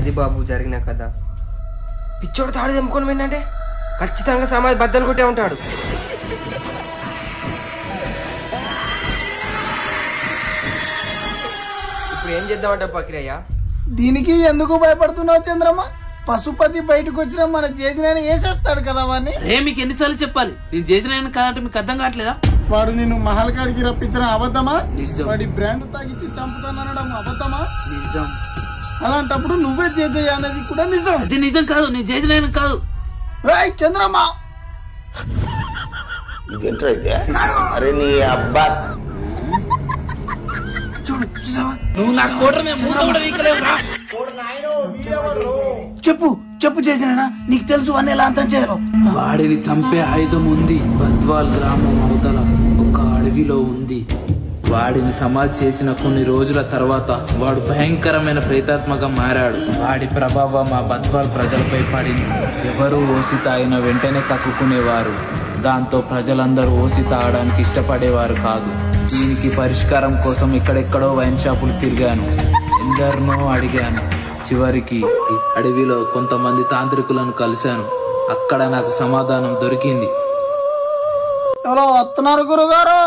అది బాబు జరిగిన కథ. పిచ్చోడు తాడు తెంపుకొని పోయిందంటే ఖచ్చితంగా సమాధి బద్దలు కొట్టే ఉంటాడు. ఇప్పుడు ఏం చేద్దామంట పకిరయ్య? దీనికి ఎందుకు భయపడుతున్నావు చంద్రమ్మ? పశుపతి బయటకు వచ్చినా మన చేసిన వేసేస్తాడు కదా వాడిని. రే మీకు ఎన్నిసార్లు చెప్పాలి, నేను చేసిన కాదంటే మీకు అర్థం కావట్లేదా? వాడు నిన్ను మహల్ కాడికి రప్పించడం అబద్ధమా? నిజం. వాడి బ్రాండ్ తాగిచ్చి చంపుతానడం అబద్ధమా? నిజం. అలాంటప్పుడు నువ్వే చేయ అనేది కూడా నిజం. అది నిజం కాదు, నేను చేసిన కాదు. చంద్రమ్మ అరే నీ అబ్బా చూడు చూసావా, నువ్వు నా కోటనే మూత కూడా వీకలేవురా. చెప్పు చెప్పు చేసిన నీకు తెలుసు అని ఎలా అంతం చేయరు. వాడిని చంపే ఆయుధం ఉంది, బద్వాల్ గ్రామం అవతల ఒక అడవిలో ఉంది. వాడిని సమాధి చేసిన కొన్ని రోజుల తర్వాత వాడు భయంకరమైన ప్రేతాత్మగా మారాడు. వాడి ప్రభావం మా బద్వాల్ ప్రజలపై పడింది. ఎవరు ఓసి తాగిన వెంటనే కక్కుకునేవారు. దాంతో ప్రజలందరూ ఓసి తాగడానికి ఇష్టపడేవారు కాదు. దీనికి పరిష్కారం కోసం ఎక్కడెక్కడో వైన్ షాపులు తిరిగాను, ఎందరినో అడిగాను. చివరికి అడవిలో కొంతమంది తాంత్రికులను కలిశాను. అక్కడ నాకు సమాధానం దొరికింది. ఎవరో వస్తున్నారు గురుగారు.